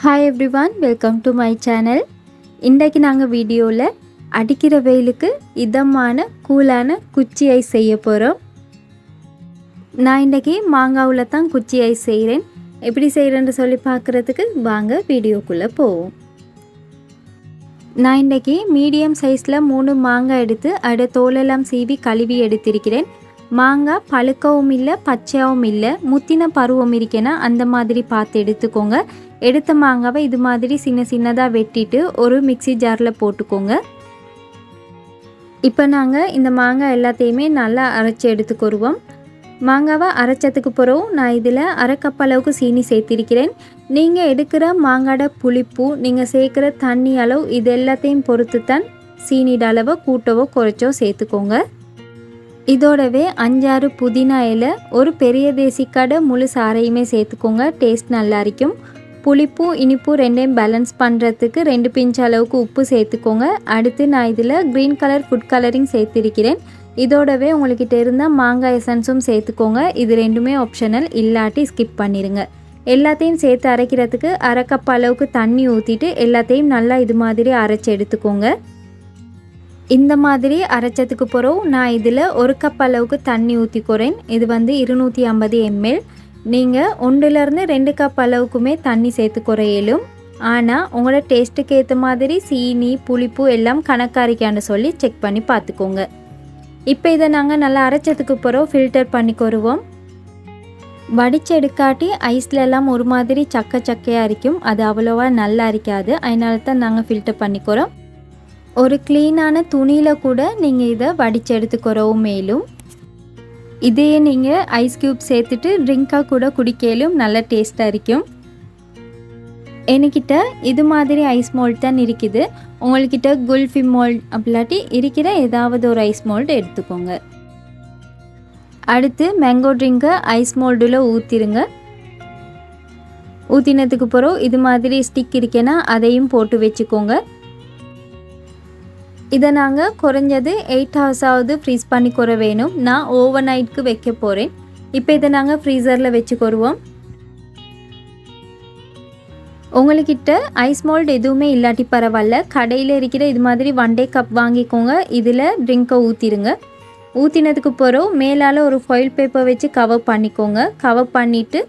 Hi everyone, welcome to my channel. இன்றைக்கு நாங்கள் வீடியோவில் அடிக்கிற வெயிலுக்கு இதமான கூலான குச்சி ஐஸ் செய்ய போகிறோம். நான் இன்றைக்கி மாங்காவில் தான் குச்சி ஐஸ் செய்கிறேன். எப்படி செய்கிறேன்னு சொல்லி பார்க்குறதுக்கு வாங்க வீடியோக்குள்ளே போவோம். நான் இன்றைக்கி மீடியம் சைஸில் 3 மாங்காய் எடுத்து அதோட தோலெல்லாம் சீவி கழுவி எடுத்திருக்கிறேன். மாங்காய் பழுக்கவும் இல்லை பச்சையாகவும் இல்லை, முத்தின பருவம் இருக்கேன்னா அந்த மாதிரி பார்த்து எடுத்துக்கோங்க. எடுத்த மாங்காவை இது மாதிரி சின்ன சின்னதாக வெட்டிட்டு ஒரு மிக்சி ஜாரில் போட்டுக்கோங்க. இப்போ நாங்கள் இந்த மாங்காய் எல்லாத்தையுமே நல்லா அரைச்சி எடுத்துக்கிடுவோம். மாங்காவை அரைச்சதுக்கு பிறகு நான் இதில் அரை கப் அளவுக்கு சீனி சேர்த்திருக்கிறேன். நீங்கள் எடுக்கிற மாங்காயோட புளிப்பு, நீங்கள் சேர்க்குற தண்ணி அளவு இது எல்லாத்தையும் பொறுத்து தான் சீனியோட அளவை கூட்டவோ குறைச்சோ சேர்த்துக்கோங்க. இதோடவே 5-6 புதினா இலை, ஒரு பெரிய தேசிக்காடை முழு சாறையுமே சேர்த்துக்கோங்க. டேஸ்ட் நல்லா இருக்கும். புளிப்பு இனிப்பு ரெண்டையும் பேலன்ஸ் பண்ணுறதுக்கு 2 பிஞ்ச் அளவுக்கு உப்பு சேர்த்துக்கோங்க. அடுத்து நான் இதில் க்ரீன் கலர் ஃபுட் கலரிங் சேர்த்திருக்கிறேன். இதோடவே உங்கள்கிட்ட இருந்தால் மாங்காய் எசன்ஸும் சேர்த்துக்கோங்க. இது ரெண்டுமே ஆப்ஷனல், இல்லாட்டி ஸ்கிப் பண்ணிடுங்க. எல்லாத்தையும் சேர்த்து அரைக்கிறதுக்கு அரை கப் அளவுக்கு தண்ணி ஊற்றிட்டு எல்லாத்தையும் நல்லா இது மாதிரி அரைச்சி எடுத்துக்கோங்க. இந்த மாதிரி அரைச்சதுக்கு பிறகு நான் இதில் 1 கப் அளவுக்கு தண்ணி ஊற்றிக்கிறேன். இது 250 ml. நீங்கள் 1-2 கப் அளவுக்குமே தண்ணி சேர்த்து குறையலும். ஆனால் உங்களோட டேஸ்ட்டுக்கு ஏற்ற மாதிரி சீனி புளிப்பு எல்லாம் கணக்காரிக்கான்னு சொல்லி செக் பண்ணி பார்த்துக்கோங்க. இப்போ இதை நாங்கள் நல்லா அரைச்சதுக்கு பிறகு ஃபில்டர் பண்ணிக்கொருவோம். வடிச்செடுக்காட்டி ஐஸ்லெல்லாம் ஒரு மாதிரி சக்கையாக இருக்கும், அது அவ்வளோவா நல்லா இருக்காது. அதனால தான் நாங்கள் ஃபில்டர் பண்ணிக்கிறோம். ஒரு க்ளீனான துணியில் கூட நீங்கள் இதை வடித்து எடுத்துக்கிறோம். மேலும் இதையே நீங்கள் ஐஸ் க்யூப் சேர்த்துட்டு ட்ரிங்காக கூட குடிக்கலும் நல்ல டேஸ்ட்டாக இருக்கும். என்கிட்ட இது மாதிரி ஐஸ் மோல்ட் தான் இருக்குது. உங்கள்கிட்ட குல்ஃபி மோல்ட் அப்படிலாட்டி இருக்கிற ஏதாவது ஒரு ஐஸ் மோல்டு எடுத்துக்கோங்க. அடுத்து மேங்கோ ட்ரிங்கை ஐஸ் மோல்டில் ஊற்றிடுங்க. ஊற்றினதுக்கு பிறகு இது மாதிரி ஸ்டிக் இருக்கேன்னா அதையும் போட்டு வச்சுக்கோங்க. இதை நாங்கள் குறைஞ்சது 8 ஹவர்ஸாவது ஃப்ரீஸ் பண்ணி குற வேணும். நான் ஓவர் நைட்டுக்கு வைக்க போகிறேன். இப்போ இதை நாங்கள் ஃப்ரீசரில் வச்சுக்கொருவோம். உங்கள்கிட்ட ஐஸ் மோல்டு எதுவுமே இல்லாட்டி பரவாயில்ல, கடையில் இருக்கிற இது மாதிரி 1 டே கப் வாங்கிக்கோங்க. இதில் ட்ரிங்கை ஊற்றிடுங்க. ஊற்றினதுக்கு பிறகு மேலால் ஒரு ஃபாயில் பேப்பர் வச்சு கவர் பண்ணிக்கோங்க. கவர் பண்ணிவிட்டு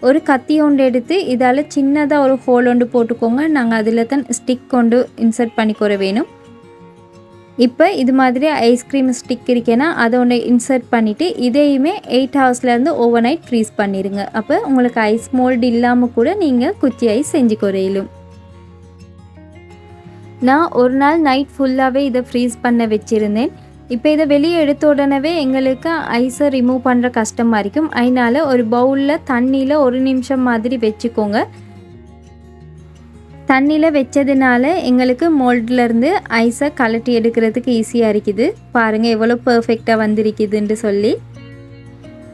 ஒரு கத்தி ஒன்று எடுத்து இதால் சின்னதாக ஒரு ஹோல் ஒன்று போட்டுக்கோங்க. நாங்கள் அதில் தான் ஸ்டிக் கொண்டு இன்சர்ட் பண்ணிக்கிற வேணும். இப்போ இது மாதிரி ஐஸ்கிரீம் ஸ்டிக் இருக்கேன்னா அதை ஒன்று இன்சர்ட் பண்ணிவிட்டு இதையுமே 8 ஹவர்ஸ்லேருந்து ஓவர் நைட் ஃப்ரீஸ் பண்ணிடுங்க. அப்போ உங்களுக்கு ஐஸ் மோல்டு இல்லாமல் கூட நீங்கள் குச்சி ஐஸ் செஞ்சு குறையிலும். நான் ஒரு நாள் நைட் ஃபுல்லாகவே இதை ஃப்ரீஸ் பண்ண வச்சுருந்தேன். இப்போ இதை வெளியே எடுத்த உடனே எங்களுக்கு ஐஸை ரிமூவ் பண்ணுற கஷ்டமாக இருக்கும். அதனால் ஒரு பவுலில் தண்ணியில் 1 நிமிஷம் மாதிரி வச்சுக்கோங்க. தண்ணியில் வச்சதுனால எங்களுக்கு மோல்ட்லேருந்து ஐஸை கலட்டி எடுக்கிறதுக்கு ஈஸியாக இருக்குது. பாருங்கள் எவ்வளோ பர்ஃபெக்டாக வந்திருக்குதுன்னு சொல்லி.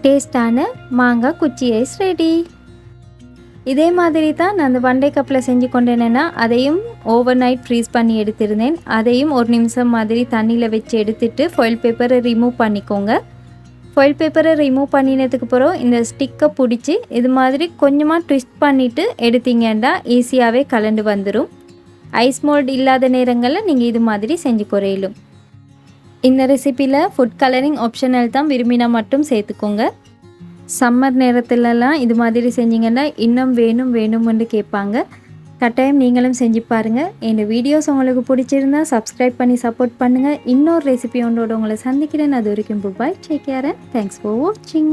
டேஸ்டான மாங்காய் குச்சி ஐஸ் ரெடி. இதே மாதிரி தான் நான் அந்த 1 டே கப்பில் செஞ்சு கொண்டேன்னா அதையும் ஓவர் நைட் ஃப்ரீஸ் பண்ணி எடுத்திருந்தேன். அதையும் 1 நிமிஷம் மாதிரி தண்ணியில் வச்சு எடுத்துட்டு ஃபாயில் பேப்பரை ரிமூவ் பண்ணிக்கோங்க. ஃபாயில் பேப்பரை ரிமூவ் பண்ணினதுக்கு அப்புறம் இந்த ஸ்டிக்கை பிடிச்சி இது மாதிரி கொஞ்சமாக ட்விஸ்ட் பண்ணிவிட்டு எடுத்தீங்கன்னா ஈஸியாகவே கலண்டு வந்துடும். ஐஸ் மோல்டு இல்லாத நேரங்களில் நீங்கள் இது மாதிரி செஞ்சு குறையிலும். இந்த ரெசிப்பியில் ஃபுட் கலரிங் ஆப்ஷனல் தான், விரும்பினா மட்டும் சேர்த்துக்கோங்க. சம்மர் நேரத்துலலாம் இது மாதிரி செஞ்சிங்கன்னா இன்னும் வேணும்னு கேட்பாங்க. கட்டாயம் நீங்களும் செஞ்சு பாருங்கள். இந்த வீடியோஸ் உங்களுக்கு பிடிச்சிருந்தா சப்ஸ்கிரைப் பண்ணி சப்போர்ட் பண்ணுங்கள். இன்னொரு ரெசிபி ஒன்றோட உங்களை சந்திக்கிறேன். அது வரைக்கும் பாய், டேக் கேர், தேங்க்ஸ் ஃபார் வாட்சிங்.